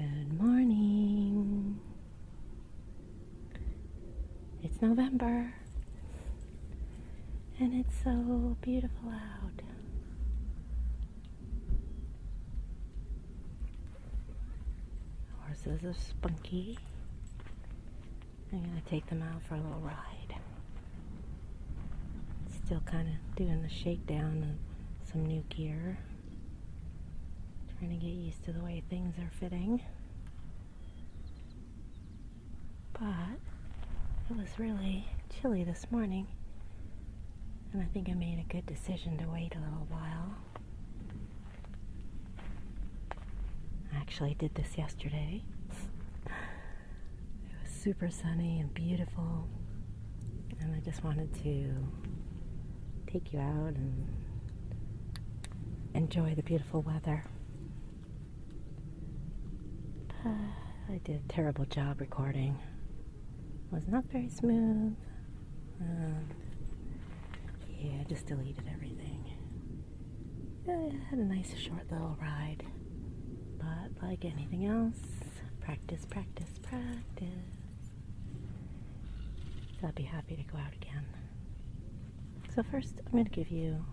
Good morning. It's November and it's so beautiful out. Horses are spunky. I'm going to take them out for a little ride. Still kind of doing the shakedown of some new gear. Trying to get used to the way things are fitting. But it was really chilly this morning, and I think I made a good decision to wait a little while. I actually did this yesterday. It was super sunny and beautiful, and I just wanted to take you out and enjoy the beautiful weather. I did a terrible job recording. It was not very smooth. Yeah, I just deleted everything. I had a nice short little ride. But like anything else, practice, practice, practice. So I'll be happy to go out again. So first, I'm going to give you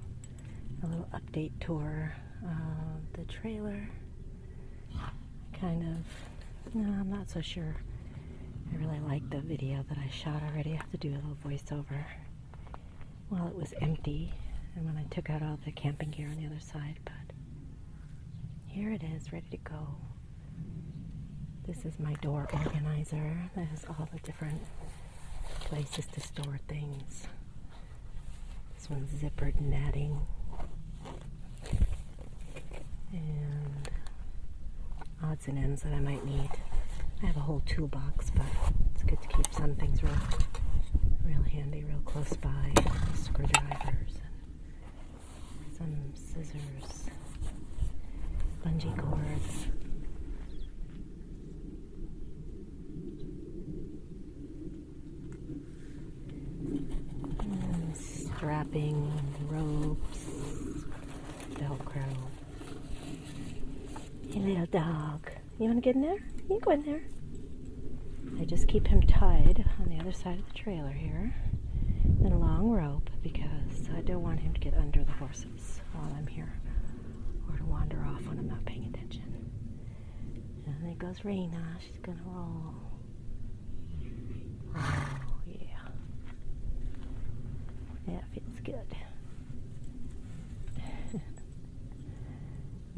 a little update tour of the trailer. I'm not so sure I really like the video that I shot already. I have to do a little voiceover while it was empty and when I took out all the camping gear on the other side, but here it is, ready to go. This is my door organizer that has all the different places to store things. This one's zippered netting, and odds and ends that I might need. I have a whole toolbox, but it's good to keep some things real handy, real close by. Screwdrivers and some scissors, bungee cords. And strapping, ropes, Velcro. Hey, little dog. You want to get in there? You can go in there. I just keep him tied on the other side of the trailer here in a long rope because I don't want him to get under the horses while I'm here or to wander off when I'm not paying attention. And there goes Raina. She's going to roll. Oh, yeah. Yeah, feels good.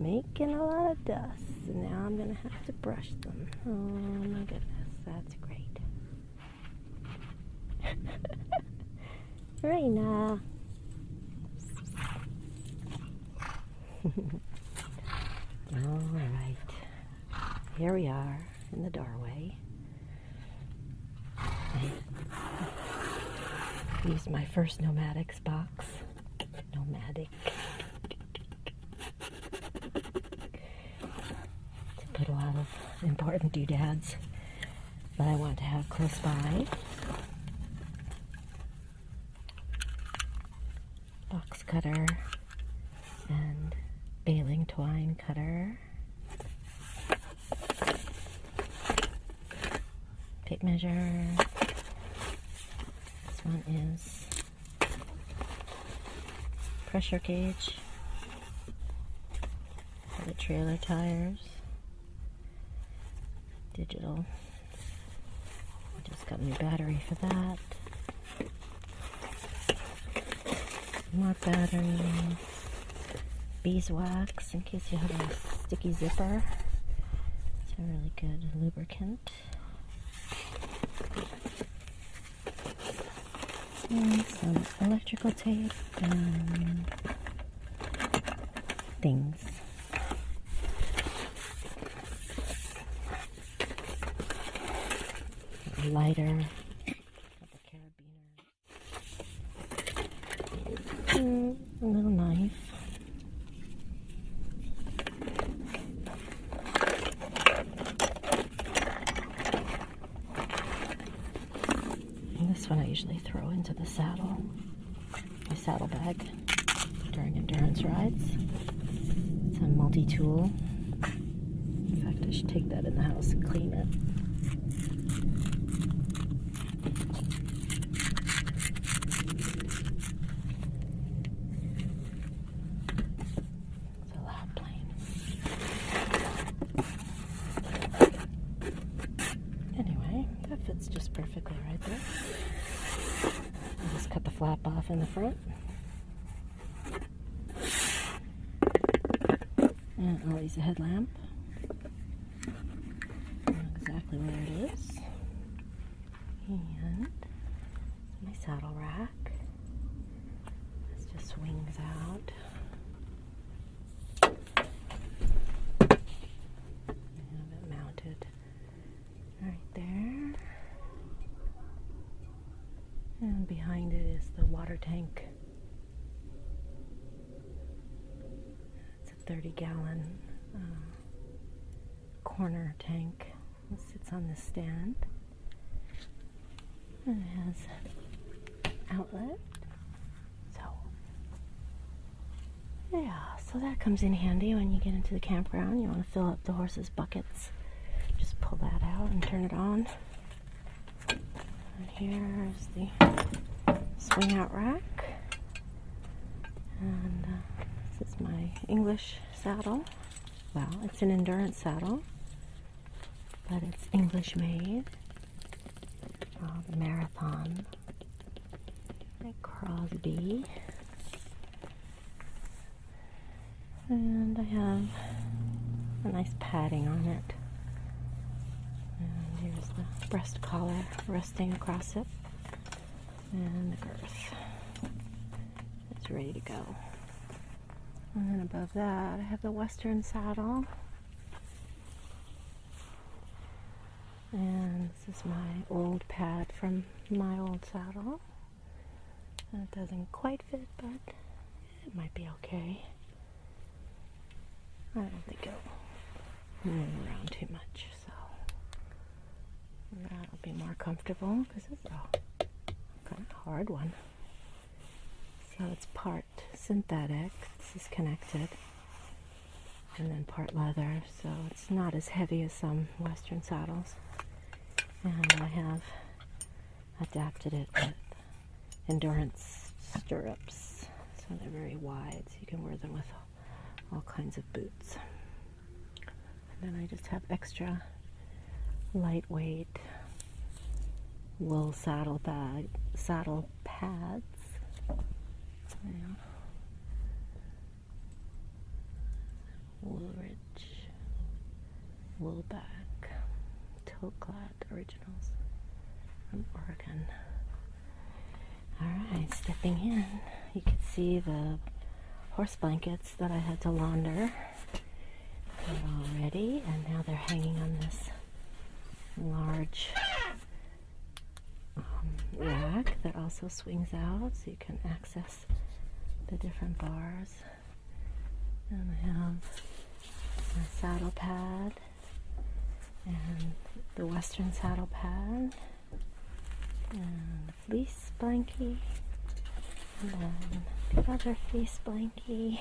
Making a lot of dust, and now I'm going to have to brush them. Oh my goodness, that's great. Raina. All right, here we are in the doorway. I used my first Nomadics box. Nomadic. Put a lot of important doodads that I want to have close by. Box cutter and baling twine cutter. Tape measure. This one is pressure gauge for the trailer tires. Digital. I just got a new battery for that. More batteries. Beeswax in case you have a sticky zipper. It's a really good lubricant. And some electrical tape and things. Lighter, a little knife, and this one I usually throw into the saddle, my saddlebag during endurance rides. It's a multi-tool. In fact, I should take that in the house and clean it. It's a loud plane. Anyway, that fits just perfectly right there. I'll just cut the flap off in the front. And I'll use a headlamp. I know exactly where it is. And my saddle rack. This just swings out. I have it mounted right there. And behind it is the water tank. 30-gallon corner tank. It sits on this stand. And it has outlet. So, yeah, so that comes in handy when you get into the campground. You want to fill up the horses' buckets. Just pull that out and turn it on. And here's the swing out rack. And this is my English saddle. Well, it's an endurance saddle, but it's English made. The Marathon by Crosby. And I have a nice padding on it. And here's the breast collar resting across it. And the girth. It's ready to go. And then above that, I have the Western saddle. And this is my old pad from my old saddle. And it doesn't quite fit, but it might be okay. I don't think it'll move around too much, so that'll be more comfortable because it's a kind of hard one. So it's part synthetic, this is connected, and then part leather, so it's not as heavy as some Western saddles. And I have adapted it with endurance stirrups, so they're very wide, so you can wear them with all kinds of boots. And then I just have extra lightweight wool saddle pads. Yeah. Woolridge wool bag, Tote-Clad originals from Oregon. Alright, stepping in, you can see the horse blankets that I had to launder. They're all ready, and now they're hanging on this large rack that also swings out so you can access the different bars. And I have a saddle pad and the Western saddle pad and the fleece blankie and then the other fleece blankie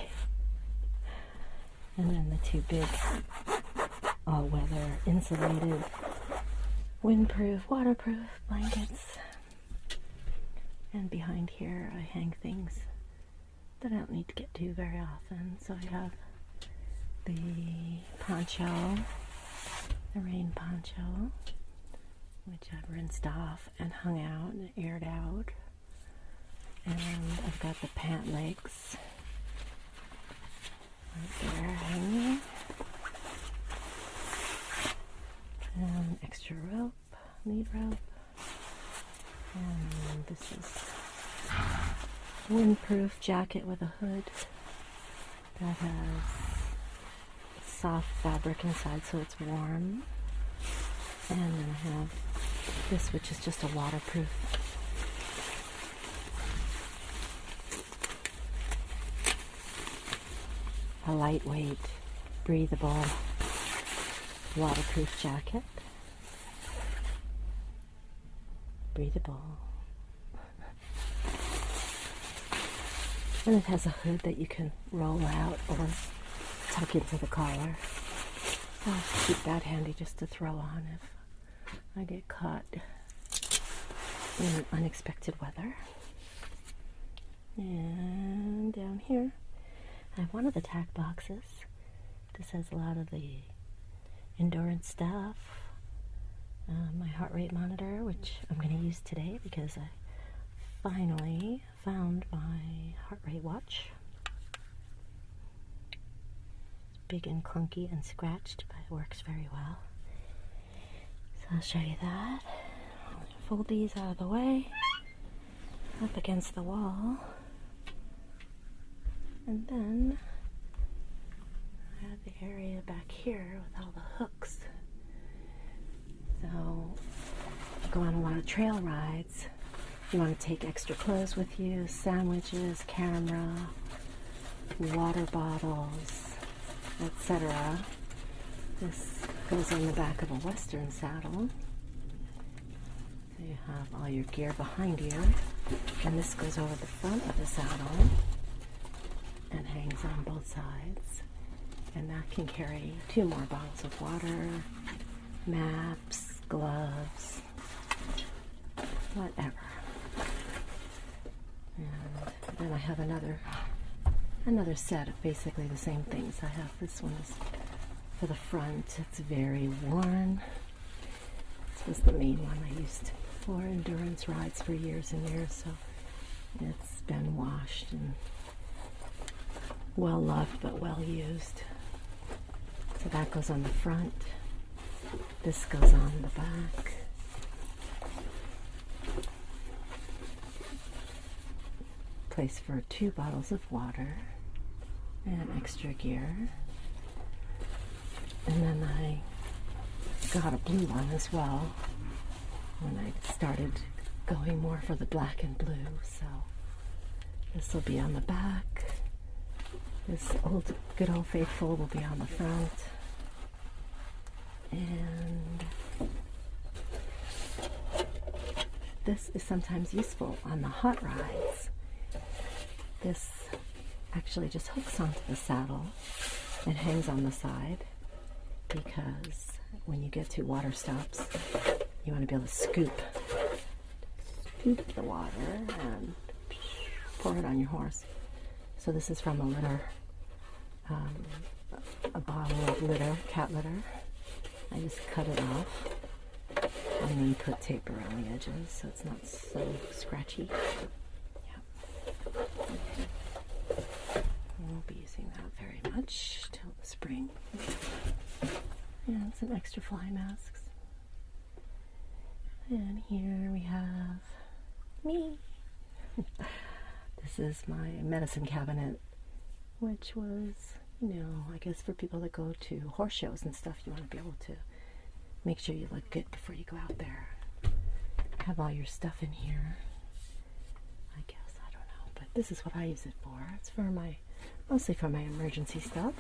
and then the two big all-weather insulated windproof, waterproof blankets. And behind here I hang things that I don't need to get to very often. So I have the poncho, the rain poncho, which I've rinsed off and hung out and aired out. And I've got the pant legs right there hanging. And extra rope, lead rope. And this is windproof jacket with a hood that has soft fabric inside so it's warm. And then I have this, which is just a waterproof a lightweight, breathable, waterproof jacket. Breathable. And it has a hood that you can roll out or tuck into the collar. So I'll keep that handy just to throw on if I get caught in unexpected weather. And down here, I have one of the tack boxes. This has a lot of the endurance stuff. My heart rate monitor, which I'm going to use today because I finally found my heart rate watch. It's big and clunky and scratched, but it works very well. So I'll show you that. I'll fold these out of the way, up against the wall, and then I have the area back here with all the hooks. So, go on a lot of trail rides. You want to take extra clothes with you, sandwiches, camera, water bottles, etc. This goes on the back of a Western saddle. So you have all your gear behind you. And this goes over the front of the saddle and hangs on both sides. And that can carry 2 more bottles of water, maps, gloves, whatever. And then I have another set of basically the same things. I have this one is for the front. It's very worn. This was the main one I used for endurance rides for years and years, so it's been washed and well loved but well used. So that goes on the front. This goes on the back. Place for 2 bottles of water and extra gear. And then I got a blue one as well when I started going more for the black and blue. So this will be on the back. This good old faithful will be on the front. And this is sometimes useful on the hot rides. This actually just hooks onto the saddle and hangs on the side because when you get to water stops, you want to be able to scoop the water and pour it on your horse. So this is from a litter, a bottle of litter, cat litter. I just cut it off and then put tape around the edges so it's not so scratchy. Yeah. I won't be using that very much till the spring. And some extra fly masks. And here we have me. This is my medicine cabinet, which was, I guess for people that go to horse shows and stuff, you want to be able to make sure you look good before you go out there. Have all your stuff in here. I guess, I don't know, but this is what I use it for. It's for mostly for my emergency stuff.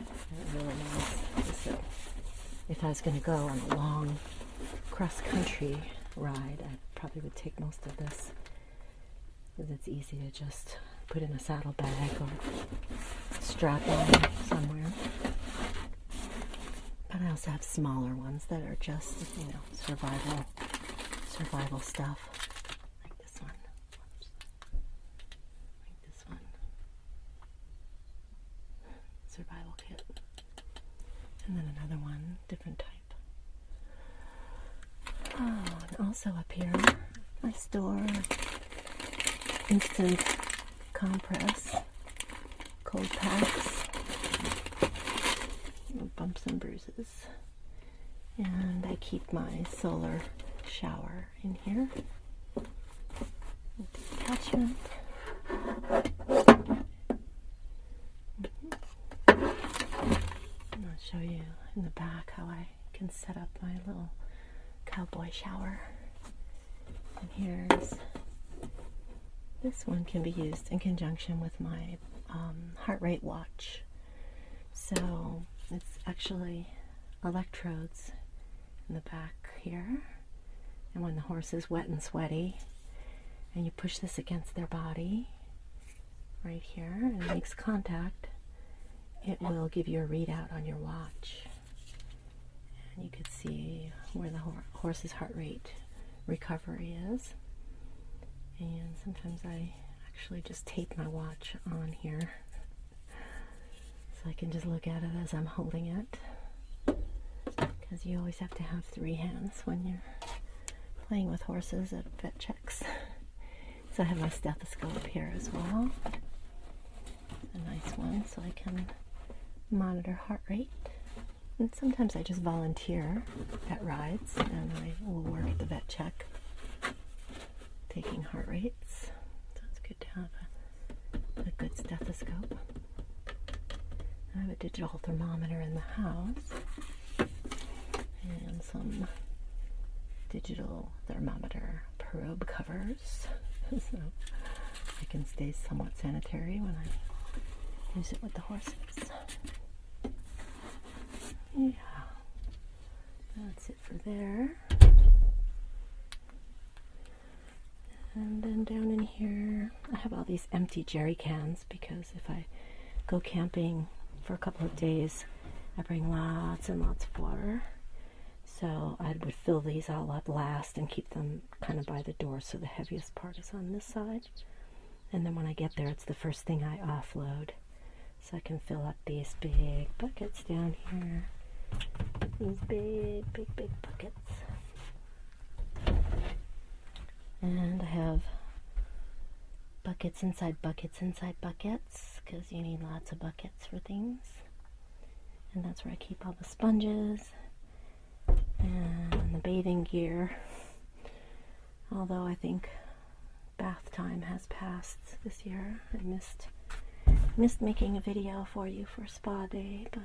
It really nice. So if I was going to go on a long cross-country ride, I probably would take most of this because it's easy to just put in a saddlebag or strap on somewhere. But I also have smaller ones that are just, survival stuff. Like this one. Like this one. Survival kit. And then another one, different type. Oh, and also up here, I store instant compress, cold packs, bumps and bruises. And I keep my solar shower in here. Attachment. And I'll show you in the back how I can set up my little cowboy shower. And here's this one can be used in conjunction with my heart rate watch. So it's actually electrodes in the back here. And when the horse is wet and sweaty, and you push this against their body right here and it makes contact, it will give you a readout on your watch. you could see where the horse's heart rate recovery is. And sometimes I actually just tape my watch on here so I can just look at it as I'm holding it, because you always have to have 3 hands when you're playing with horses at vet checks. So I have my stethoscope here as well, a nice one, so I can monitor heart rate. And sometimes I just volunteer at rides and I will work at the vet check taking heart rates. So it's good to have a good stethoscope. I have a digital thermometer in the house and some digital thermometer probe covers, so I can stay somewhat sanitary when I use it with the horses. Yeah, that's it for there. And then down in here, I have all these empty jerry cans because if I go camping for a couple of days, I bring lots and lots of water. So I would fill these all up last and keep them kind of by the door, so the heaviest part is on this side. And then when I get there, it's the first thing I offload. So I can fill up these big buckets down here. These big buckets. And I have buckets inside buckets inside buckets, because you need lots of buckets for things. And that's where I keep all the sponges and the bathing gear. Although I think bath time has passed this year. I missed making a video for you for spa day, but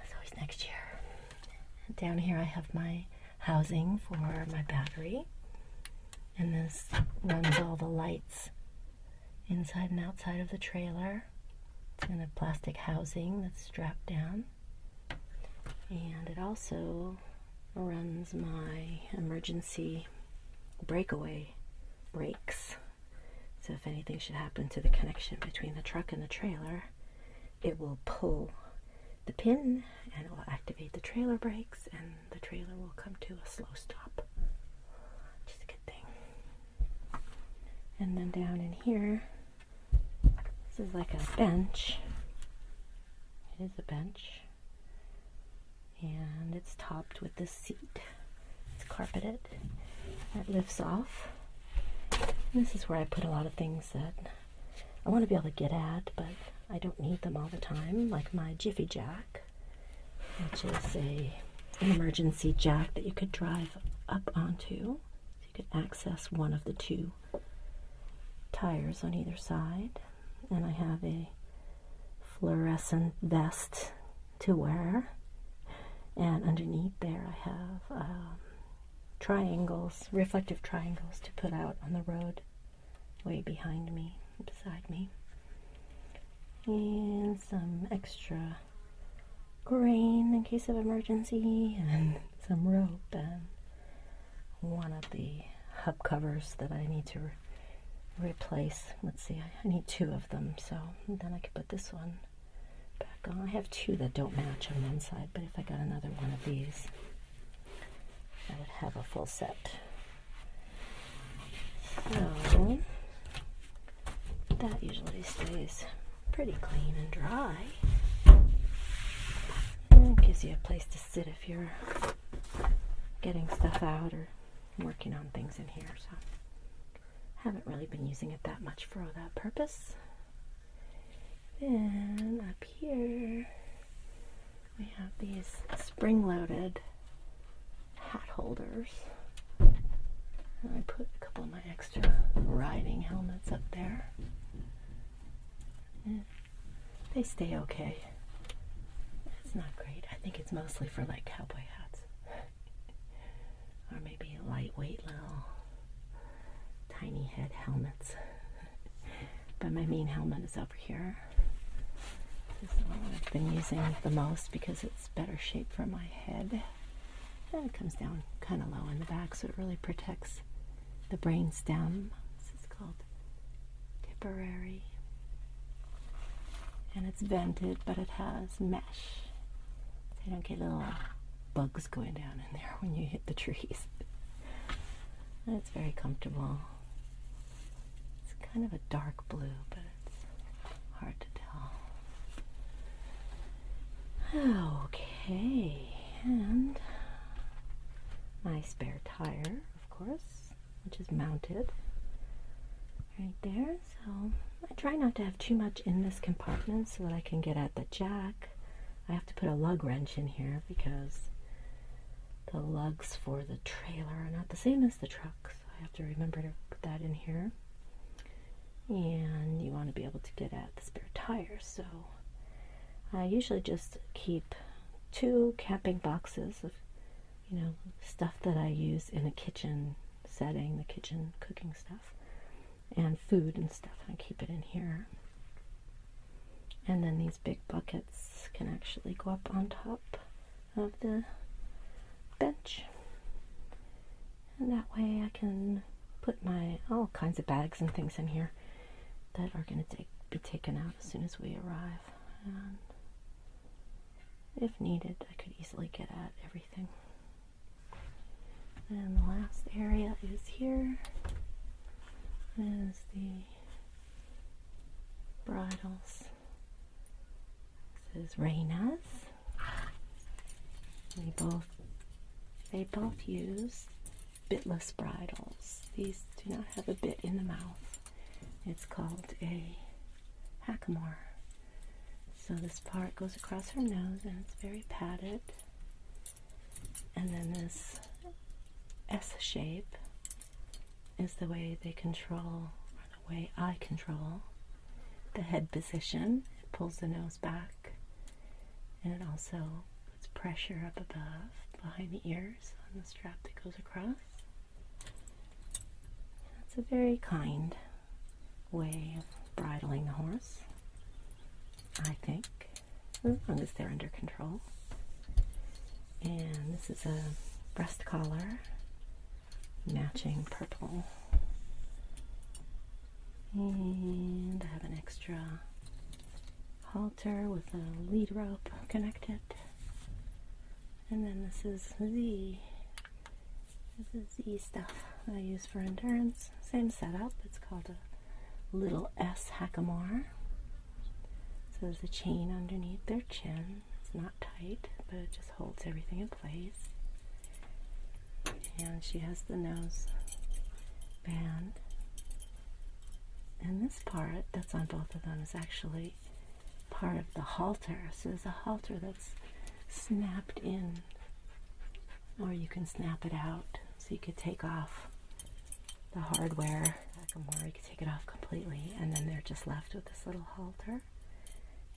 it's always next year. Down here I have my housing for my battery, and this runs all the lights inside and outside of the trailer. It's in a plastic housing that's strapped down, and it also runs my emergency breakaway brakes. So if anything should happen to the connection between the truck and the trailer, it will pull the pin and it will activate the trailer brakes, and the trailer will come to a slow stop. Which is a good thing. And then down in here, this is like a bench. It is a bench. And it's topped with this seat. It's carpeted. It lifts off. And this is where I put a lot of things that I want to be able to get at, but I don't need them all the time, like my Jiffy Jack, which is an emergency jack that you could drive up onto. So you could access one of the 2 tires on either side. And I have a fluorescent vest to wear. And underneath there I have triangles, reflective triangles to put out on the road way behind me, beside me. And some extra grain in case of emergency, and some rope, and one of the hub covers that I need to replace. Let's see, I need 2 of them, so then I could put this one back on. I have 2 that don't match on one side, but if I got another one of these, I would have a full set. So that usually stays pretty clean and dry. And it gives you a place to sit if you're getting stuff out or working on things in here. So haven't really been using it that much for that purpose. Then up here we have these spring-loaded hat holders. And I put a couple of my extra riding helmets up there. And they stay okay. It's not great. I think it's mostly for like cowboy hats. Or maybe lightweight little tiny head helmets. But my main helmet is over here. This is the one I've been using the most because it's better shape for my head. And it comes down kind of low in the back, so it really protects the brain stem. This is called Tipperary. And it's vented, but it has mesh I don't get little bugs going down in there when you hit the trees. And it's very comfortable. It's kind of a dark blue, but it's hard to tell. Okay, and my spare tire, of course, which is mounted right there. So I try not to have too much in this compartment so that I can get at the jack. I have to put a lug wrench in here because the lugs for the trailer are not the same as the truck, so I have to remember to put that in here. And you want to be able to get at the spare tire, so I usually just keep 2 camping boxes of, you know, stuff that I use in a kitchen setting, the kitchen cooking stuff, and food and stuff, and I keep it in here. And then these big buckets can actually go up on top of the bench, and that way I can put my all kinds of bags and things in here that are going to be taken out as soon as we arrive, and if needed I could easily get at everything. And the last area is here, is the bridles. This is Raina's. They both use bitless bridles. These do not have a bit in the mouth. It's called a hackamore. So this part goes across her nose and it's very padded. And then this S shape is the way they control, or the way I control the head position. It pulls the nose back, and it also puts pressure up above behind the ears on the strap that goes across. It's a very kind way of bridling the horse, I think, as long as they're under control. And this is a breast collar, matching purple. And I have an extra halter with a lead rope connected. And then this is Z. This is Z stuff that I use for endurance. Same setup. It's called a little S hackamore. So there's a chain underneath their chin. It's not tight, but it just holds everything in place. And she has the nose band. And this part that's on both of them is actually part of the halter. So there's a halter that's snapped in, or you can snap it out. So you could take off the hardware, or you could take it off completely, and then they're just left with this little halter.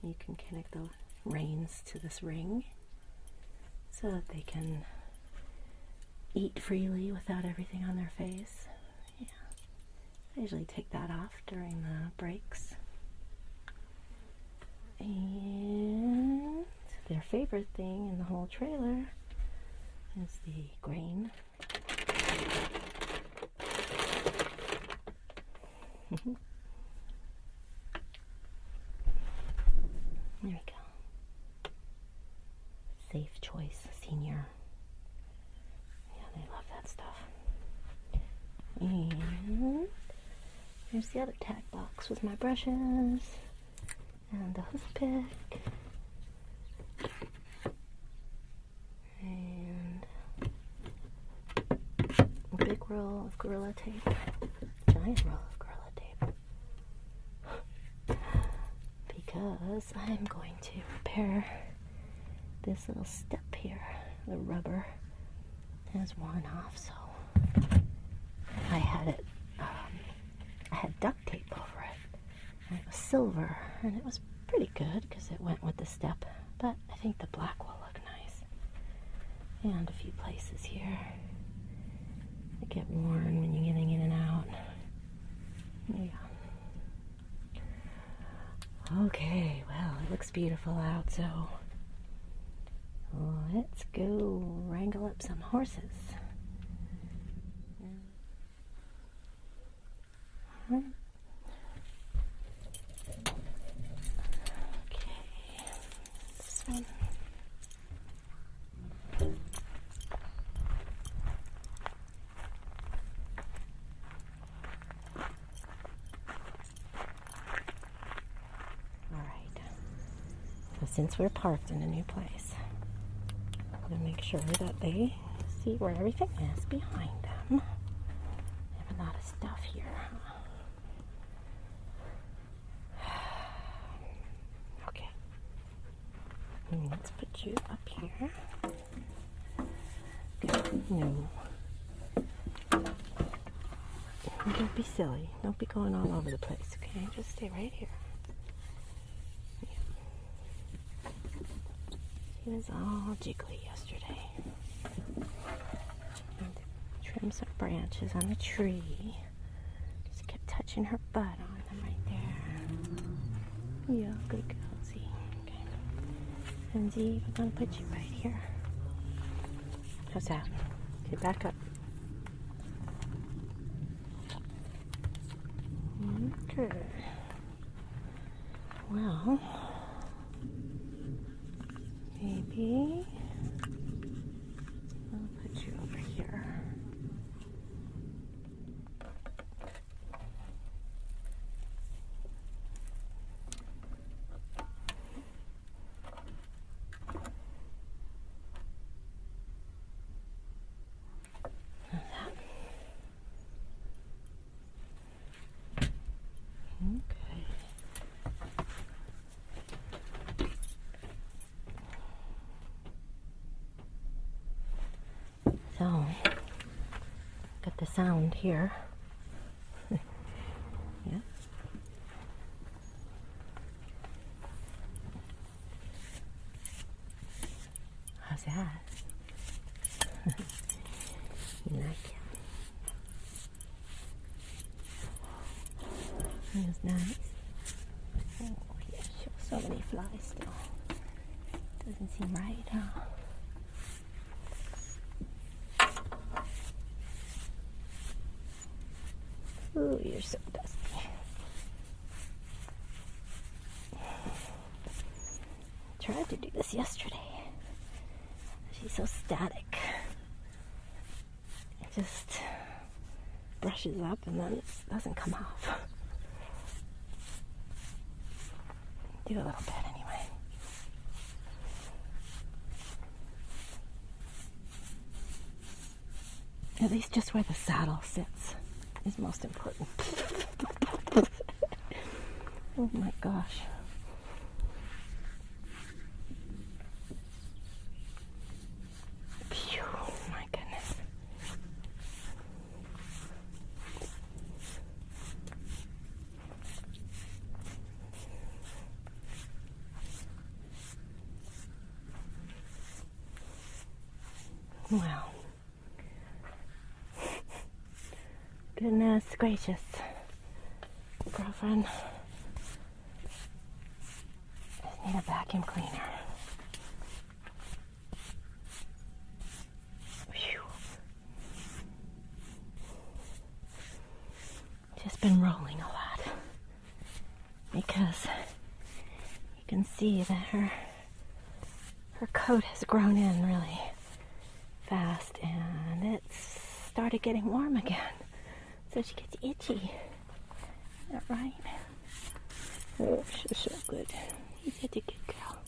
You can connect the reins to this ring so that they can eat freely without everything on their face. Yeah, I usually take that off during the breaks. And their favorite thing in the whole trailer is the grain. There we go. Safe Choice Senior. Yeah, they love that stuff. And there's the other tag box with my brushes and the hoof pick. And a big roll of Gorilla Tape. Giant roll of Gorilla Tape. Because I'm going to repair this little step here. The rubber has worn off, so I had it, I had duct tape over it, and it was silver, and it was pretty good because it went with the step, but I think the black will look nice. And a few places here that get worn when you're getting in and out. Yeah. Okay, well, it looks beautiful out, so let's go wrangle up some horses. Okay, this one. since we're parked in a new place, I'm going to make sure that they see where everything is behind them. I have a lot of stuff here. Okay. Let's put you up here. Okay. No. Don't be silly. Don't be going all over the place, okay? Just stay right here. Yeah. She was all jiggly yesterday. Trim some branches on the tree. Just kept touching her butt on them right there. Yeah, good girl, Z. Okay. And Z, we're going to put you right here. How's that? Get back up. Okay. Well, maybe I'll put you over here. So, got the sound here. Yeah. How's that? You like it? It was nice. Oh, yeah, so many flies still. Doesn't seem right, huh? Ooh, you're so dusty. I tried to do this yesterday. She's so static. It just brushes up and then it doesn't come off. Do a little bit anyway. At least just where the saddle sits is most important. Oh my gosh. Phew, my goodness. Well. Goodness gracious, girlfriend. Just need a vacuum cleaner. Whew. Just been rolling a lot because you can see that her coat has grown in really fast and it's started getting warm again. So she gets itchy. Is that right? Oh, she's so good. She's such a good girl.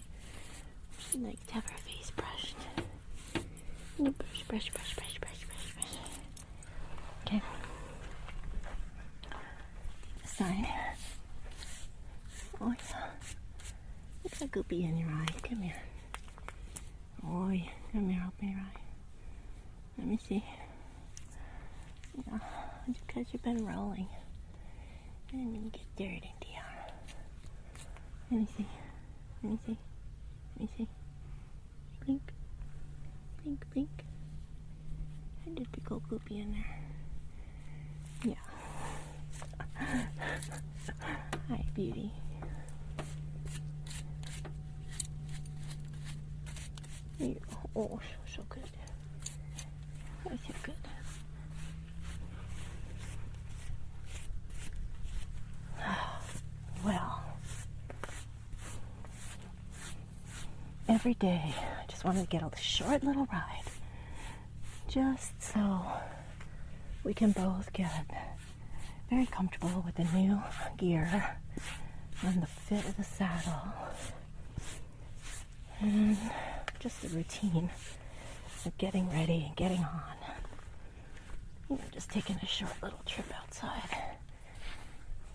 She likes to have her face brushed. Brush, brush, brush, brush, brush, brush, brush. Okay. This side. Oh, yeah. Looks like goopy in your eye. Come here. Oh, yeah. Come here, open your eye. Let me see. Yeah. Because you've been rolling. I didn't even get dirt into you. Let me see. Let me see. Let me see. Blink. Blink, blink. I did big old goopy in there. Yeah. Hi, beauty. Oh, so good. I feel good. Well, every day I just wanted to get a short little ride just so we can both get very comfortable with the new gear and the fit of the saddle And just the routine of getting ready and getting on. You know, just taking a short little trip outside.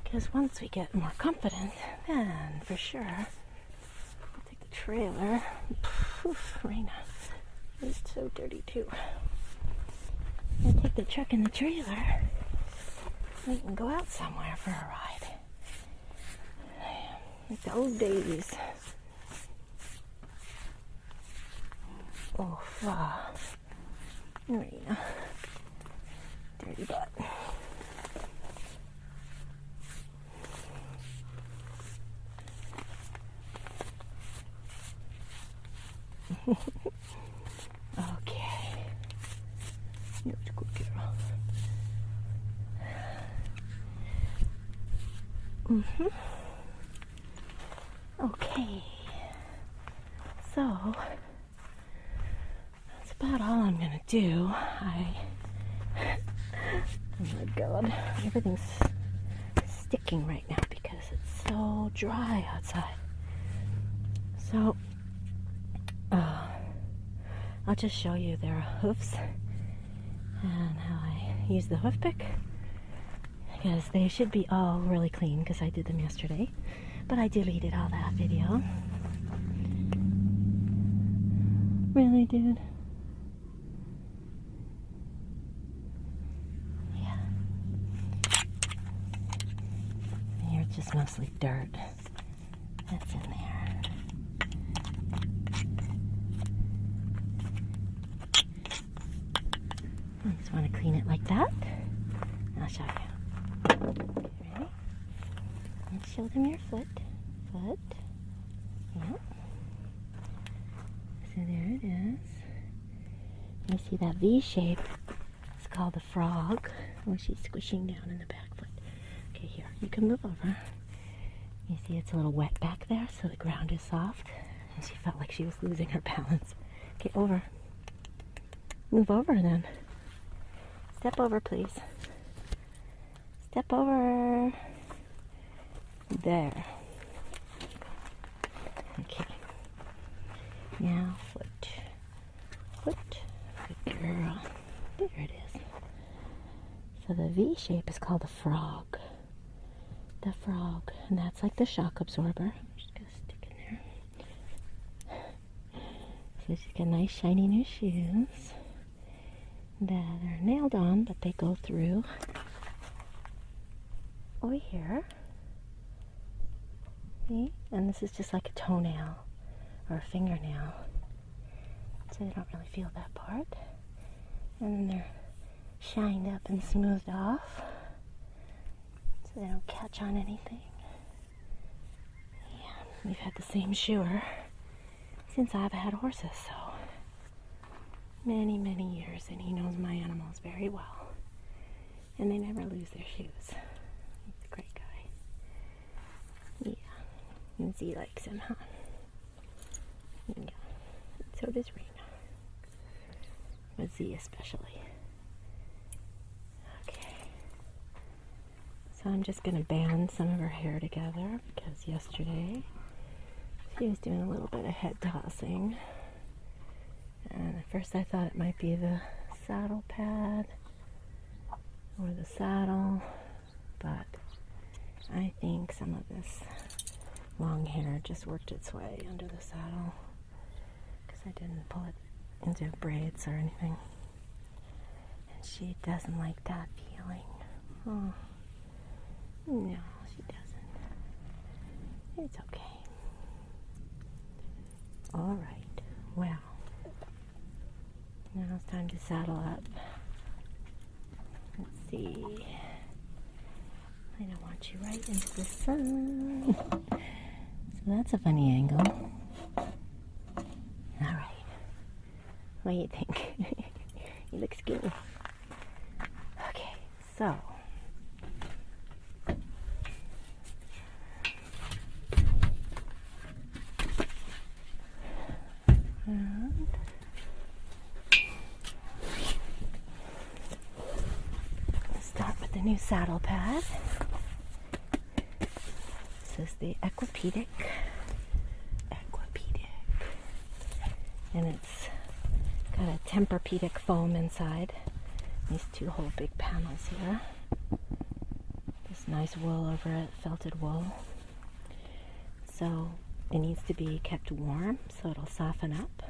Because once we get more confident, then for sure, we'll take the trailer. Oof, Raina is so dirty too. We'll take the truck and the trailer. We can go out somewhere for a ride. Like the old days. Oh, Marina. Dirty butt. Okay. You're a good girl. Okay. So, that's about all I'm gonna do. Oh my god, everything's sticking right now because it's so dry outside. So, I'll just show you their hoofs and how I use the hoof pick, because they should be all really clean because I did them yesterday, but I deleted all that video. Really, dude? Yeah. Here it's just mostly dirt that's in there. I just want to clean it like that. I'll show you. Okay, ready? Let's show them your foot. Yep. So there it is. You see that V shape? It's called the frog. Oh, she's squishing down in the back foot. Okay, here. You can move over. You see it's a little wet back there, so the ground is soft. And she felt like she was losing her balance. Okay, over. Move over then. Step over, please. Step over. There. Okay. Now foot. Good girl. There it is. So the V shape is called the frog. The frog. And that's like the shock absorber. I'm just going to stick in there. So she's got nice shiny new shoes that are nailed on, but they go through over here. See? And this is just like a toenail or a fingernail. So they don't really feel that part. And then they're shined up and smoothed off so they don't catch on anything. Yeah, we've had the same shoer since I've had horses, so many years, and he knows my animals very well. And they never lose their shoes. He's a great guy. Yeah. And Z likes him, huh? Yeah. So does Raina. But Z especially. Okay. So I'm just going to band some of her hair together because yesterday she was doing a little bit of head tossing. And at first I thought it might be the saddle pad or the saddle, but I think some of this long hair just worked its way under the saddle because I didn't pull it into braids or anything. And she doesn't like that feeling. Oh, no, she doesn't. It's okay. All right, well. Now it's time to saddle up. Let's see. I don't want you right into the sun. So that's a funny angle. Alright. What do you think? He looks good. Okay, so. And start with the new saddle pad. This is the Aquapedic And it's got a Tempur-Pedic foam inside. These two whole big panels here. This nice wool over it, felted wool. So it needs to be kept warm so it'll soften up.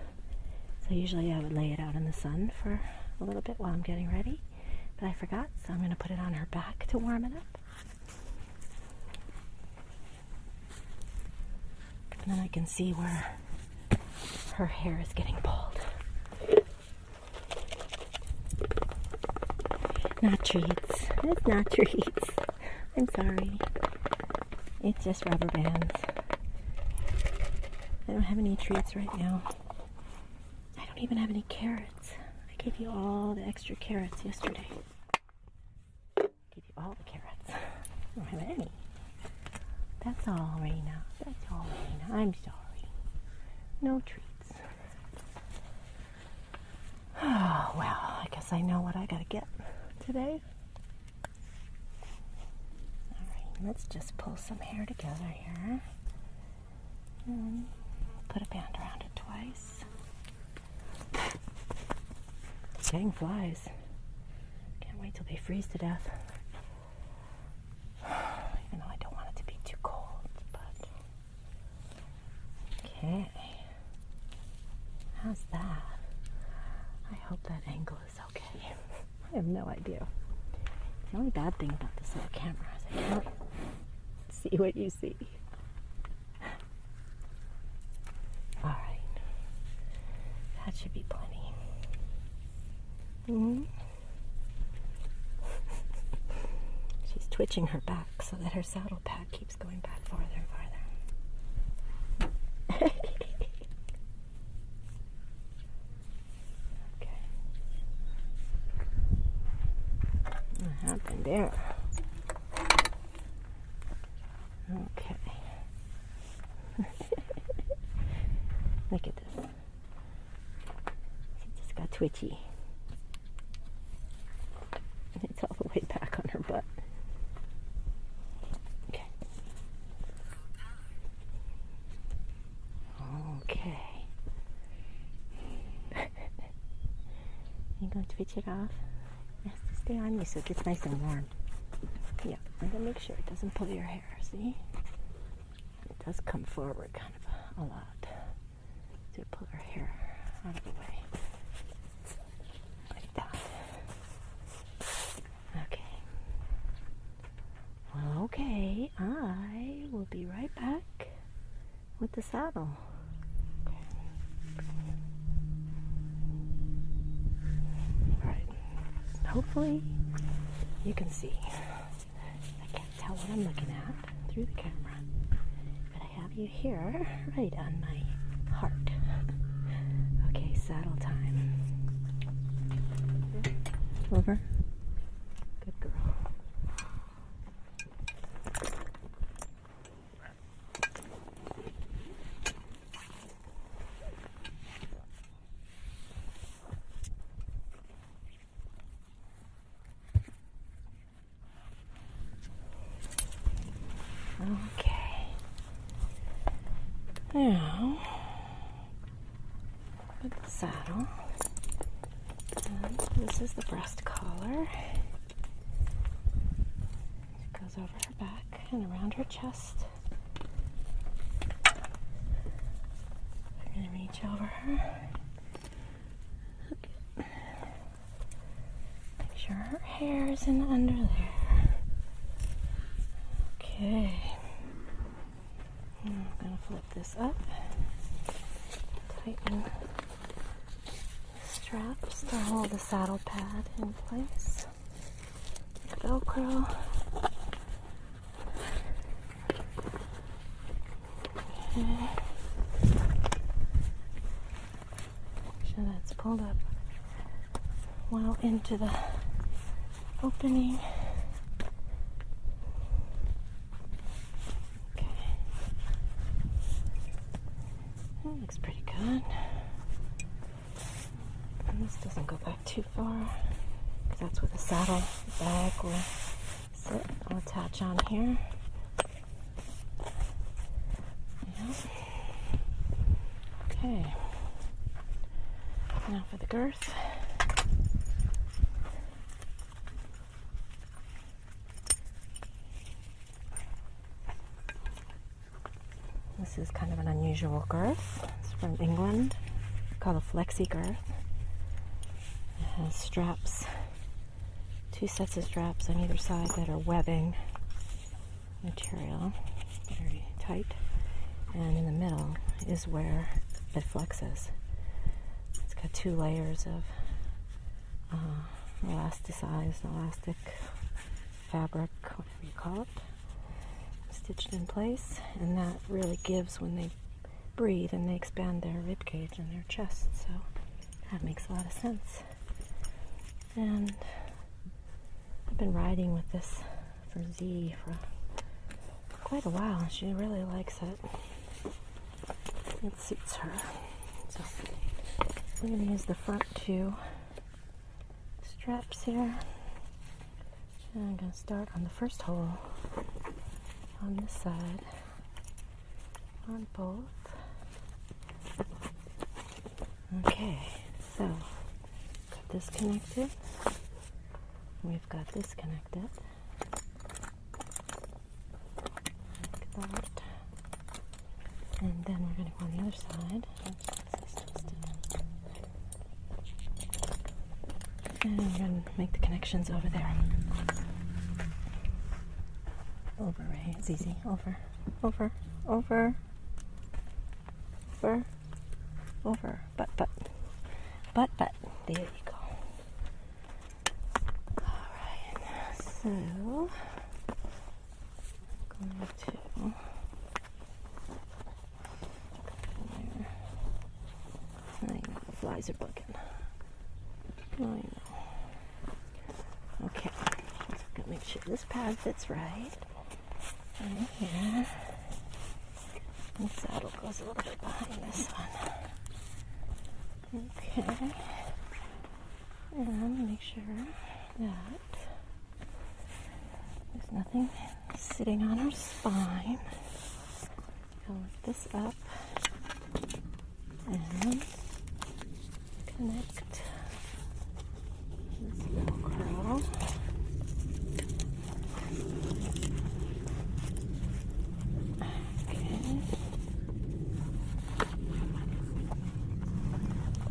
So usually I would lay it out in the sun for a little bit while I'm getting ready. But I forgot, so I'm going to put it on her back to warm it up. And then I can see where her hair is getting pulled. Not treats. It's not treats. I'm sorry. It's just rubber bands. I don't have any treats right now. I don't even have any carrots. I gave you all the extra carrots yesterday. I gave you all the carrots. I don't have any. That's all, Raina. That's all, Raina. I'm sorry. No treats. Oh, well, I guess I know what I gotta get today. Alright, let's just pull some hair together here. And put a band around it twice. Getting flies. Can't wait till they freeze to death. Even though I don't want it to be too cold, but okay. How's that? I hope that angle is okay. I have no idea. The only bad thing about this little camera is I can't see what you see. Alright. That should be plenty. She's twitching her back so that her saddle pad keeps going back farther and farther. Okay. What happened there? Okay. Look at this. She just got twitchy. It's all the way back on her butt. Okay. Okay. You gonna twitch it off? It has to stay on you so it gets nice and warm. Yeah, I'm gonna make sure it doesn't pull your hair, see? It does come forward kind of a lot to pull her hair out of the way. Like that. Okay. Well, okay, I will be right back with the saddle. Okay. Alright. Hopefully you can see. I can't tell what I'm looking at through the camera. But I have you here right on my heart. Okay, saddle time. Over. Good girl. Okay. Now, put the saddle. And this is the breast collar. It goes over her back and around her chest. I'm going to reach over her. Okay. Make sure her hair is in under there. Okay. I'm going to flip this up. Tighten the straps to hold the saddle pad in place. Velcro. Okay. Make sure that's pulled up well into the opening. Okay. That looks pretty good. And this doesn't go back too far, because that's where the saddle bag will sit. I'll attach on here. Yep. Okay. Now for the girth. This is kind of an unusual girth. It's from England, called a flexi girth. It has straps, 2 sets of straps on either side that are webbing material, very tight. And in the middle is where it flexes. It's got 2 layers of elasticized, elastic fabric, whatever you call it, stitched in place, and that really gives when they breathe and they expand their rib cage and their chest, so that makes a lot of sense. And I've been riding with this for Z for quite a while, and she really likes it. It suits her. So I'm going to use the front 2 straps here, and I'm going to start on the first hole on this side, on both. Okay, so got this connected. We've got this connected. Like that. And then we're going to go on the other side. And we're going to make the connections over there. Over, right? It's easy. Over, over, over, over, over. But. There you go. Alright, so I'm going to I know, the flies are bugging. I know. Okay, just gotta make sure this pad fits right. Right here. The saddle goes a little bit behind this one. Okay. And make sure that there's nothing sitting on her spine. I'll lift this up and connect this little curl. Okay.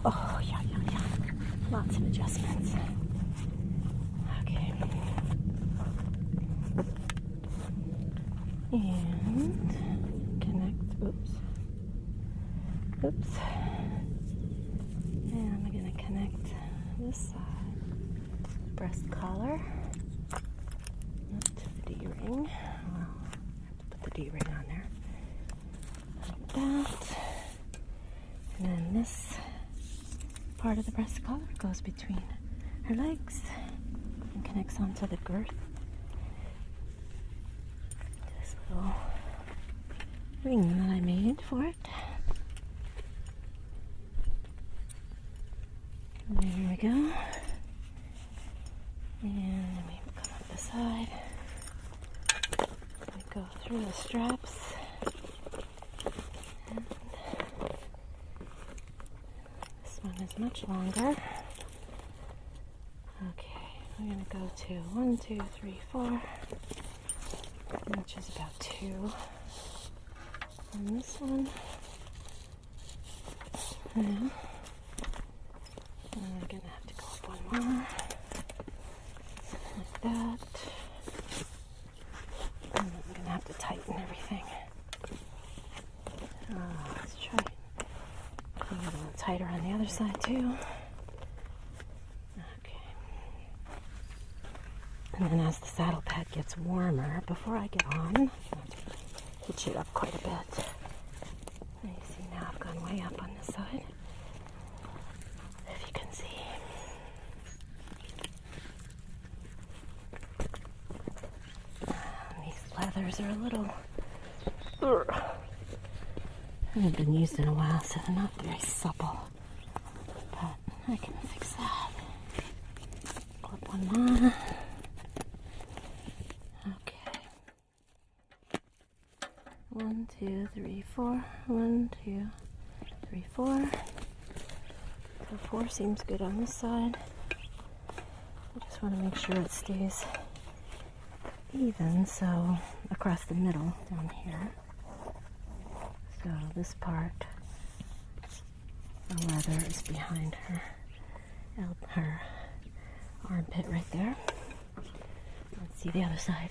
Oh, yeah. Lots of adjustments. Okay. And connect. Oops. And I'm going to connect this side. Breast collar. Up to the D-ring. Well, I have to put the D-ring on there. Like that. And then this part of the breast collar goes between her legs and connects onto the girth. This little ring that I made for it. There we go. And then we come up the side. We go through the straps. And this one is much longer. Okay, we're going to go to 1, 2, 3, 4, which is about 2 on this one. And we're going to have to go up 1 more, like that. And then we're going to have to tighten everything. Let's try being a little tighter on the other side too. Okay. And then as the saddle pad gets warmer, before I get on, I have to hitch it up quite a bit. And you see now I've gone way up on this side. If you can see. These leathers are a little... haven't been used in a while, so they're not very supple. But I can fix that. Clip 1 more. Okay. 1, 2, 3, 4. 1, 2, 3, 4. Go 4 seems good on this side. I just want to make sure it stays even, so across the middle down here. So this part, the leather is behind her armpit right there. Let's see the other side.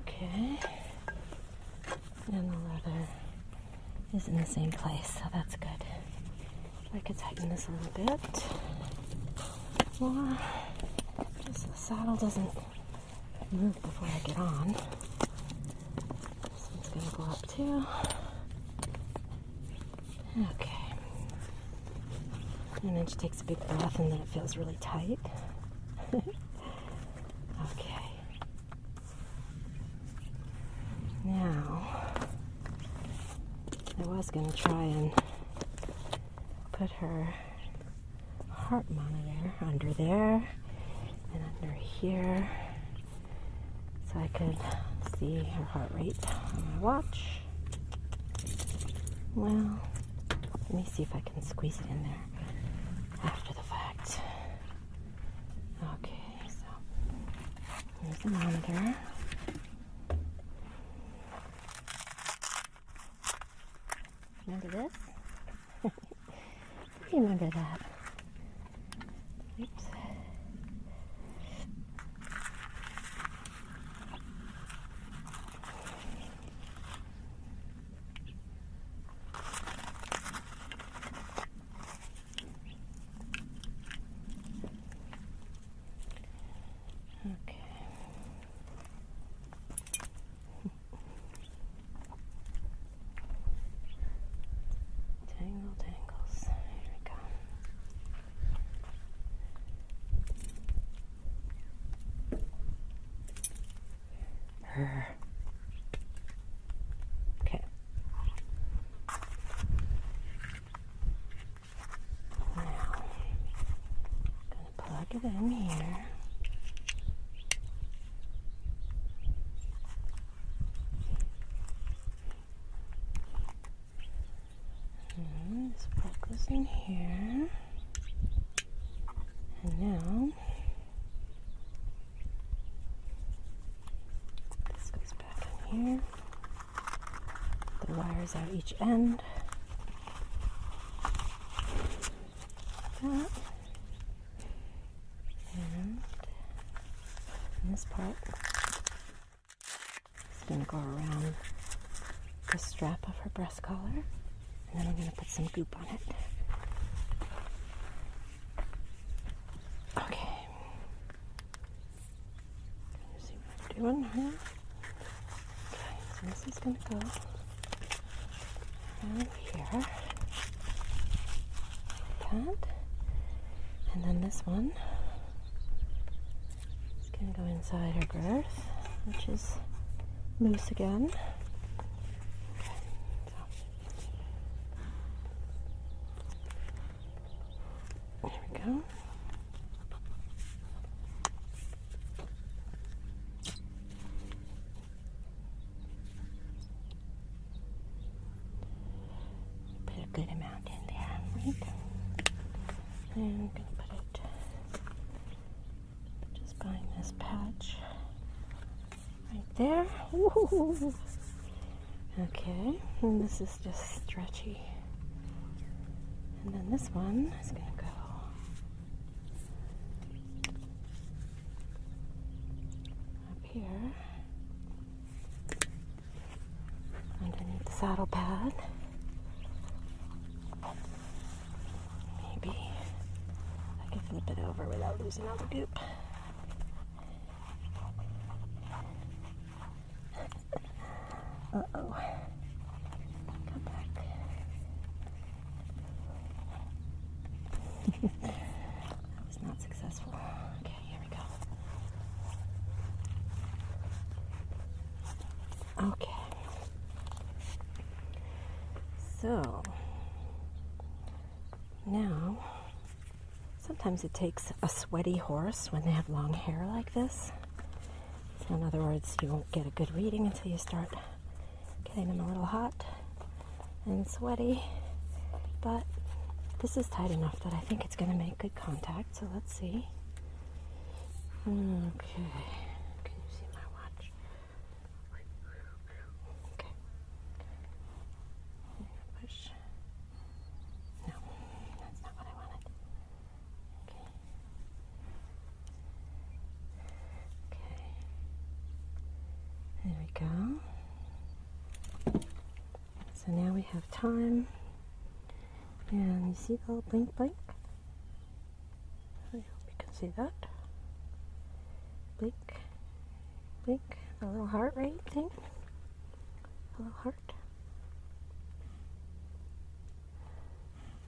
Okay. And the leather is in the same place, so that's good. I could tighten this a little bit more, just so the saddle doesn't move before I get on. This one's gonna go up too. Okay. And then she takes a big breath and then it feels really tight. Okay. Now, I was gonna try and put her heart monitor under there and under here so I could see her heart rate on my watch. Well, let me see if I can squeeze it in there after the fact. Okay, so here's the monitor. Remember this? Remember that. Oops. Okay. Tangles. Here we go. Okay. Now, I'm gonna plug it in here. This plug goes in here. And now, this goes back in here. The wires out each end. That. And this part is going to go around the strap of her breast collar. And then I'm going to put some goop on it. Okay. Let's see what I'm doing here. Okay, so this is going to go around here. Like that. And then this one is going to go inside her girth, which is loose again. Go. Put a good amount in there, right? And I'm going to put it just behind this patch right there. Ooh. Okay, and this is just stretchy. And then this one is going to go here underneath the saddle pad. Maybe I can flip it over without losing all the goop. Uh-oh. Come back. That was not successful. Okay, here we go. Okay, so now sometimes it takes a sweaty horse when they have long hair like this. So in other words, you won't get a good reading until you start getting them a little hot and sweaty. but this is tight enough that I think it's going to make good contact, so let's see. Okay, can you see my watch? Okay. Push. No, that's not what I wanted. Okay. Okay. There we go. So now we have time. And you see the little blink blink? I hope you can see that. Blink, blink, the little heart rate thing. A little heart.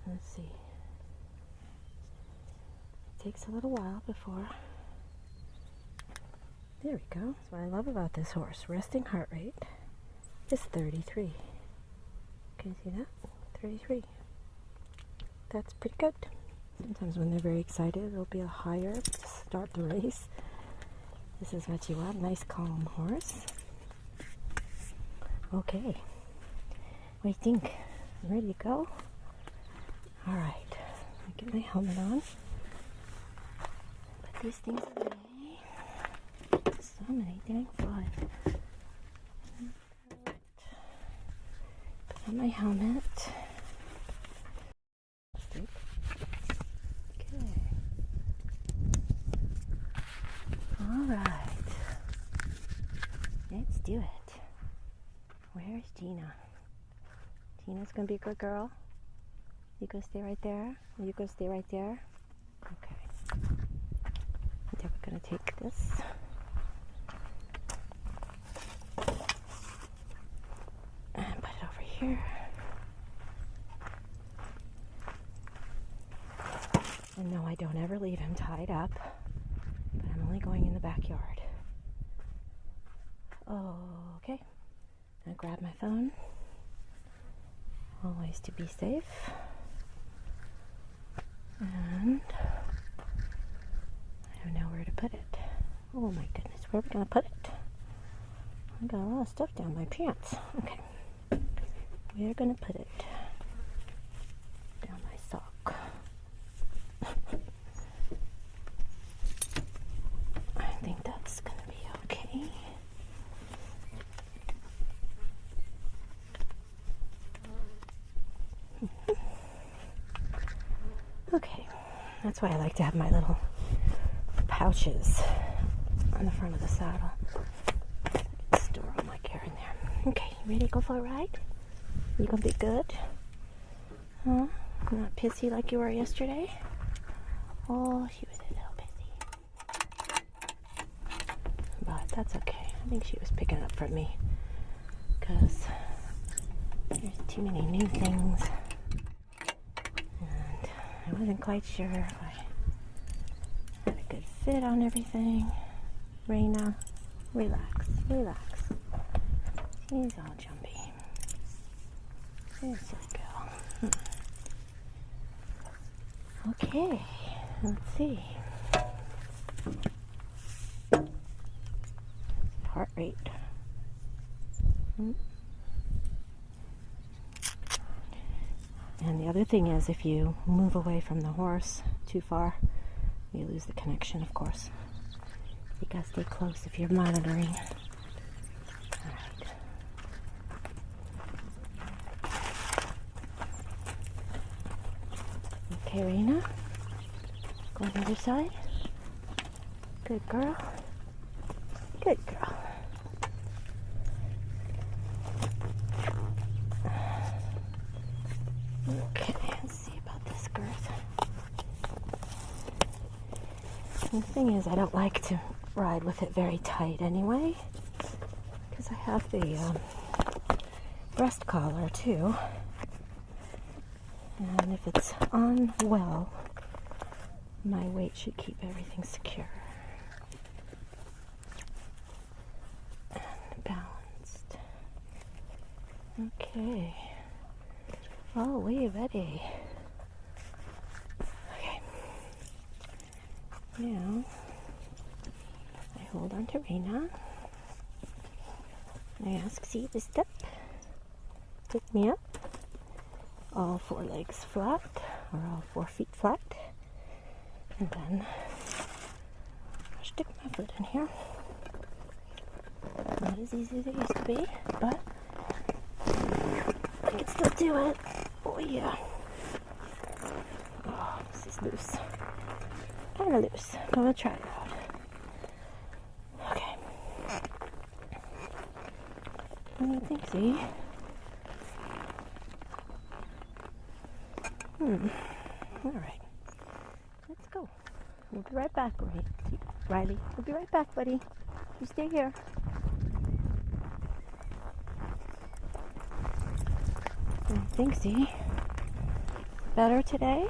Let's see. It takes a little while before. There we go. That's what I love about this horse. Resting heart rate is 33. Can you see that? 33. That's pretty good. Sometimes when they're very excited, it'll be a higher to start the race. This is what you want, nice calm horse. Okay, what do you think? Ready to go? All right, let me get my helmet on. Put these things away. So many dang flies. Put on my helmet. Alright, let's do it. Where's Gina? Gina's gonna be a good girl. You gonna stay right there? Are you gonna stay right there? Okay. Then we're gonna take this. And put it over here. And no, I don't ever leave him tied up. I'm only going in the backyard. Okay. I'll grab my phone. Always to be safe. And I don't know where to put it. Oh my goodness, where are we going to put it? I got a lot of stuff down my pants. Okay. We're going to put it down my sock. I think that's going to be okay. Okay, that's why I like to have my little pouches on the front of the saddle. Store all my gear in there. Okay, you ready to go for a ride? You gonna be good? Huh? Not pissy like you were yesterday? Oh, she was a little pissy. But that's okay. I think she was picking up from me. Because there's too many new things. And I wasn't quite sure if I had a good fit on everything. Raina, relax, relax. She's all jumpy. There she go. Okay, let's see. Heart rate. And the other thing is, if you move away from the horse too far, you lose the connection, of course. You gotta stay close if you're monitoring. Alright. Okay, Raina. Go on the other side. Good girl. Good girl. Okay, let's see about this girth. And the thing is, I don't like to ride with it very tight anyway, because I have the breast collar too. And if it's on well, my weight should keep everything secure and balanced. Okay. Oh, we ready. Okay. Now, I hold on to Raina. I ask, see the step? Pick me up. all 4 legs flat, or all 4 feet flat. And then I'll stick my foot in here. Not as easy as it used to be, but I can still do it. Oh yeah. Oh, this is loose. Kind of loose. I'm gonna try it out. Okay. What do you think, see? Alright. Let's go. We'll be right back, Riley. We'll be right back, buddy. You stay here. What do you think, see? Better today?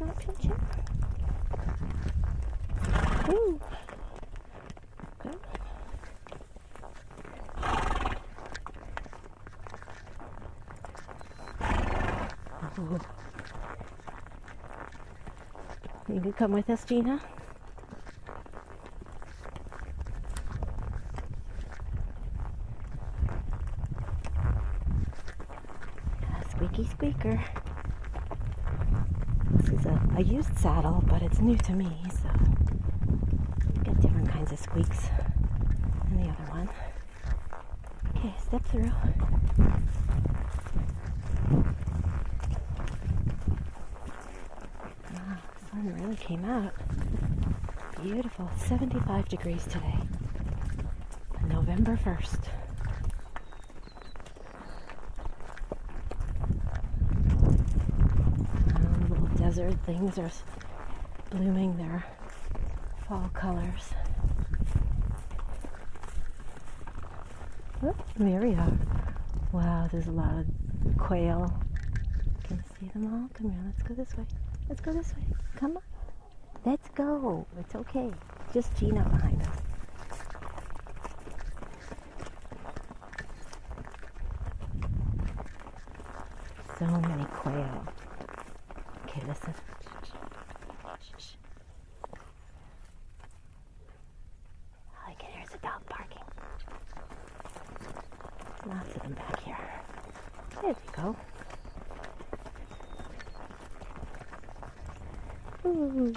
Not pinching? Ooh. Good. Ooh. You can come with us, Gina? Squeaky squeaker. This is a used saddle, but it's new to me, so you get different kinds of squeaks than the other one. Okay, step through. Wow, the sun really came out. Beautiful. 75 degrees today. November 1st. Little desert things are blooming their fall colors. Oh, there we are. Wow, there's a lot of quail. Can you see them all? Come here, let's go this way. Let's go this way. Come on. Let's go. It's okay. Just Gina behind us. So many quail. Okay, listen. Shh. All I can hear is a dog barking. Lots of them back here. There we go. Ooh.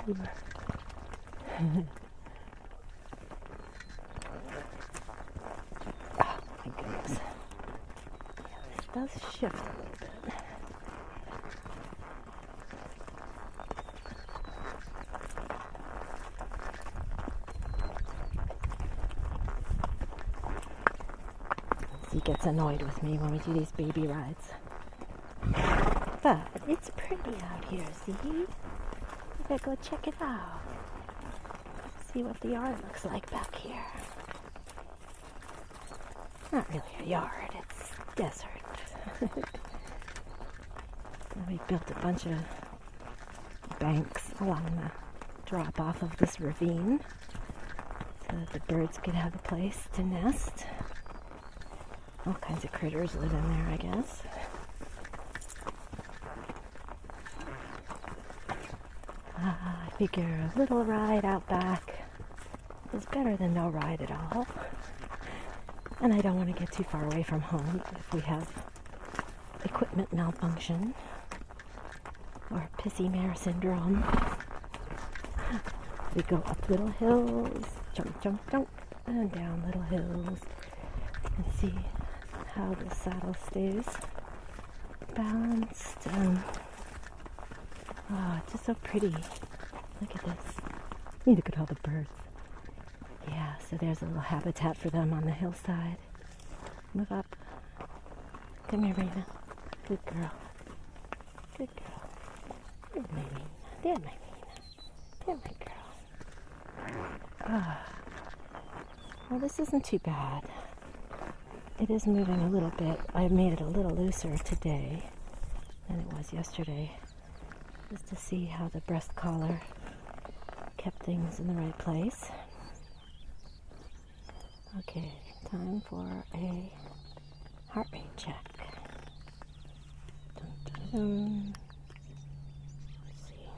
Oh my goodness. Yeah, this does shift a little bit. He gets annoyed with me when we do these baby rides. But it's pretty out here, see? We gotta go check it out. See what the yard looks like back here. Not really a yard, it's desert. We built a bunch of banks along the drop off of this ravine so that the birds could have a place to nest. All kinds of critters live in there, I guess. I figure a little ride out back is better than no ride at all. And I don't want to get too far away from home if we have equipment malfunction or pissy mare syndrome. We go up little hills, jump, and down little hills, and see how the saddle stays balanced. Oh, it's just so pretty. Look at this. Look at all the birds. Yeah, so there's a little habitat for them on the hillside. Move up. Come here, Raina. Good girl. Good girl. There's my Raina. There's my Raina. There's my girl. Ah. Well, this isn't too bad. It is moving a little bit. I made it a little looser today than it was yesterday, just to see how the breast collar kept things in the right place. Okay, time for a heart rate check. Dun, dun, dun. Let's see.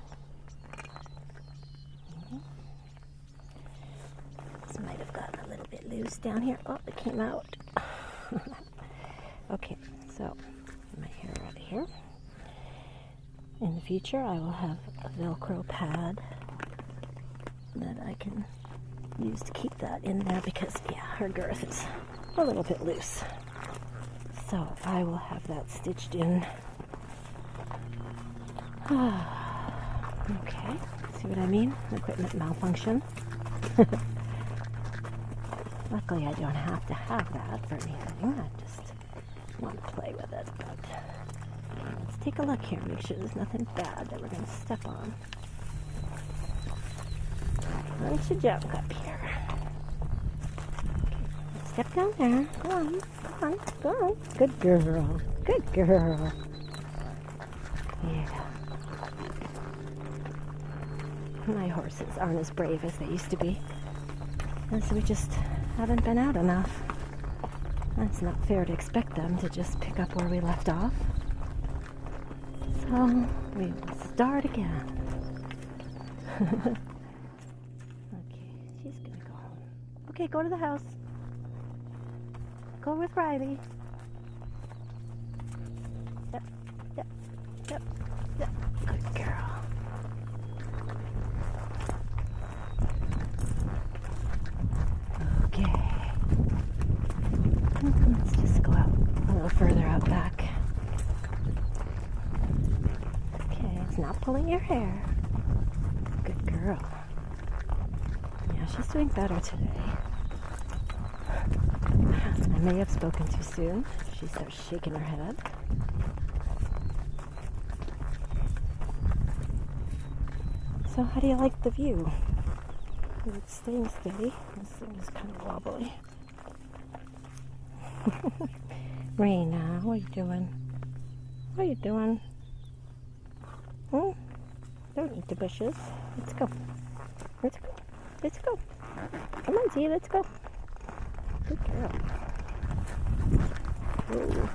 This might have gotten a little bit loose down here. Oh, it came out. So, my hair out of here. In the future, I will have a Velcro pad that I can use to keep that in there because, yeah, her girth is a little bit loose. So I will have that stitched in. Okay, see what I mean? Equipment malfunction. Luckily, I don't have to have that for anything. I just want to play with it. But let's take a look here, make sure there's nothing bad that we're going to step on. Why don't you jump up here? Okay, step down there. Go on, go on, go on. Good girl, good girl. Yeah. My horses aren't as brave as they used to be. And so we just haven't been out enough. It's not fair to expect them to just pick up where we left off. So we will start again. Okay, she's gonna go home. Okay, go to the house. Go with Riley. Yep, yep, yep, yep. Good girl. Okay. Let's just go out a little further out back. Okay, it's not pulling your hair. Good girl. Yeah, she's doing better today. I may have spoken too soon. She starts shaking her head. So how do you like the view? It's staying steady. This thing is kind of wobbly. Raina, what are you doing? What are you doing? Don't eat the bushes. Let's go. Let's go. Let's go. Come on, Zee, let's go. Good girl. Whoa.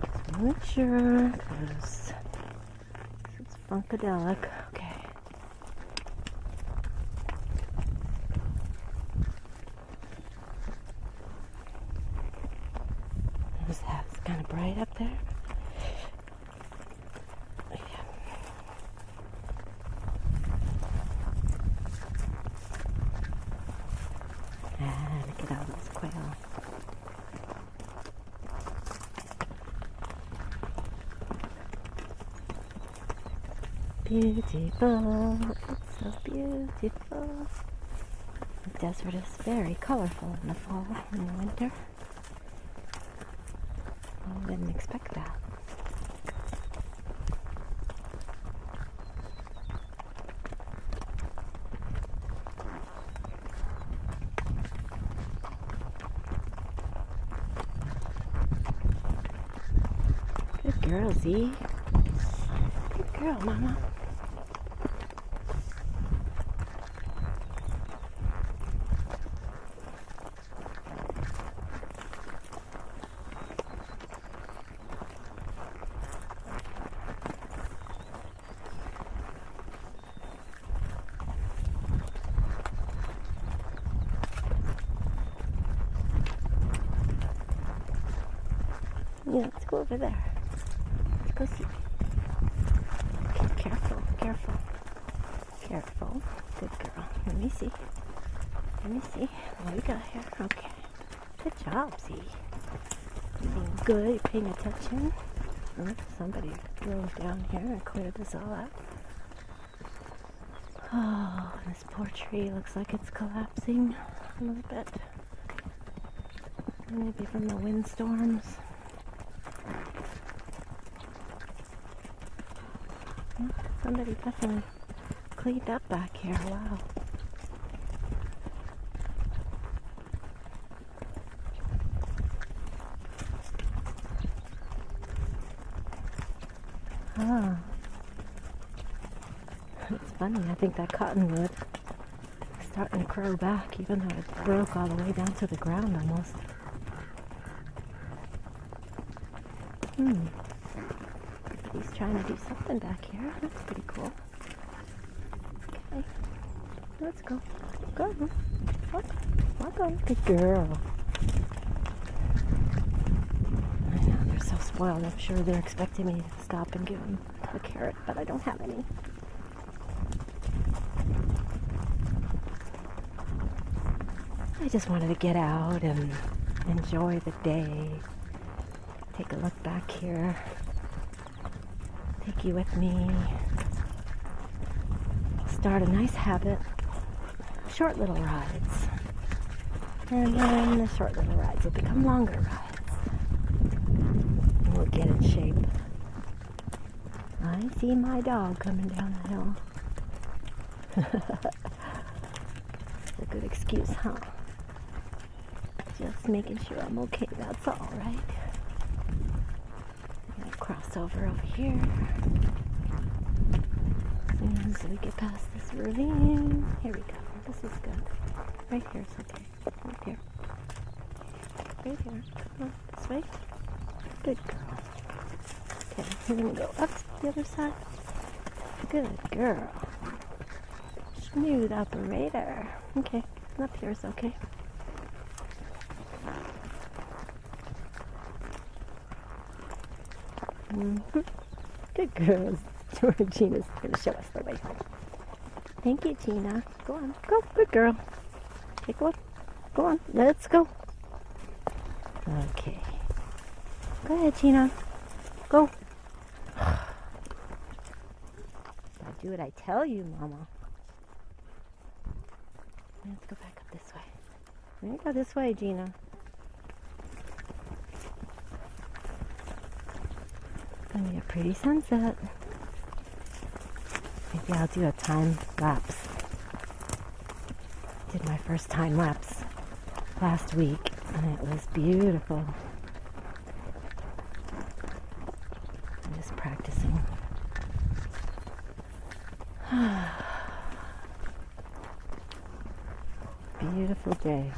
Just make sure, because this is funkadelic. Okay. Is that kind of bright up there? Yeah. And get out of this quail. Beautiful, it's so beautiful. The desert is very colorful in the fall and the winter. I didn't expect that. Good girl, Zee. Good girl, Mama. Yeah, let's go over there. Let's go see. Okay, careful, careful, careful. Good girl. Let me see. Let me see what we got here. Okay. Good job, Zee. You're being good. You're paying attention. Oh, somebody drove down here and cleared this all out. Oh, this poor tree looks like it's collapsing a little bit. Maybe from the windstorms. Somebody definitely cleaned up back here. Wow. Ah. It's funny. I think that cottonwood is starting to grow back, even though it broke all the way down to the ground almost. He's trying to do something back here. That's pretty cool. Okay. Let's go. Go. Walk on. Good girl. I know, they're so spoiled. I'm sure they're expecting me to stop and give them a carrot, but I don't have any. I just wanted to get out and enjoy the day. Take a look back here. Take you with me. Start a nice habit. Short little rides. And then the short little rides will become longer rides. And we'll get in shape. I see my dog coming down the hill. That's a good excuse, huh? Just making sure I'm okay, that's all, right? I'm gonna cross over here. As soon as we get past this ravine. Here we go. This is good. Right here is okay. Right here. Right here. Come on, this way. Good girl. Okay, we're gonna go up to the other side. Good girl. Smooth operator. Okay, up here is okay. Mm-hmm. Good girl. Gina's going to show us the way home. Thank you, Gina. Go on. Go. Good girl. Take a look. Go on. Let's go. Okay. Go ahead, Gina. Go. I do what I tell you, Mama. Let's go back up this way. There you go. This way, Gina. It's going to be a pretty sunset. Maybe I'll do a time lapse. Did my first time lapse last week and it was beautiful. I'm just practicing. Beautiful day.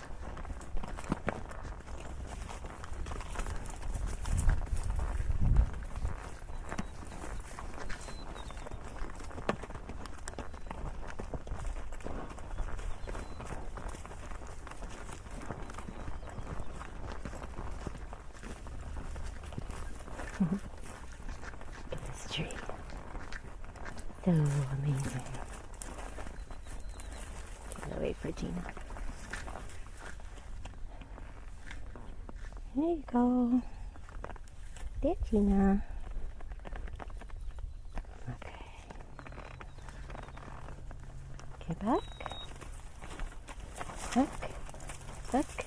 Look at this tree. So amazing. Gotta wait for Gina. There you go. There, Gina. Okay. Okay, back. Back. Back.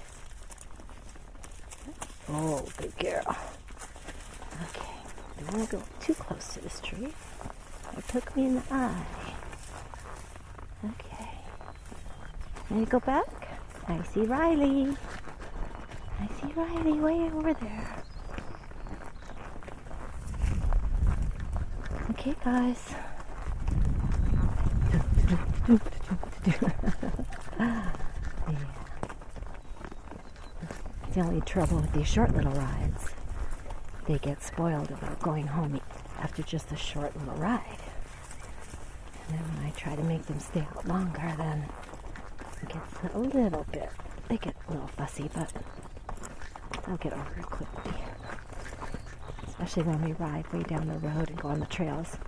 Oh, good girl. Okay, I don't want to go too close to this tree. It took me in the eye. Okay. Can you go back? I see Riley. I see Riley way over there. Okay, guys. Yeah. The only trouble with these short little rides, they get spoiled about going home after just a short little ride. And then when I try to make them stay out longer, then it gets a little bit, they get a little fussy, but they'll get over it quickly. Especially when we ride way down the road and go on the trails.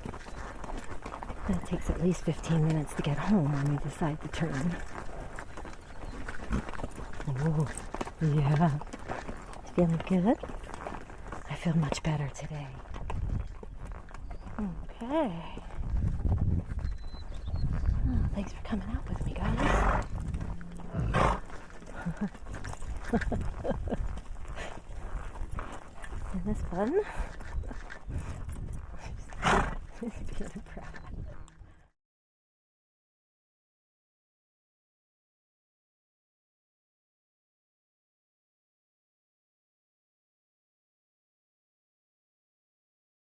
Then it takes at least 15 minutes to get home when we decide to turn. Oh, yeah. Feeling good? I feel much better today. Okay. Oh, thanks for coming out with me, guys. Isn't this fun?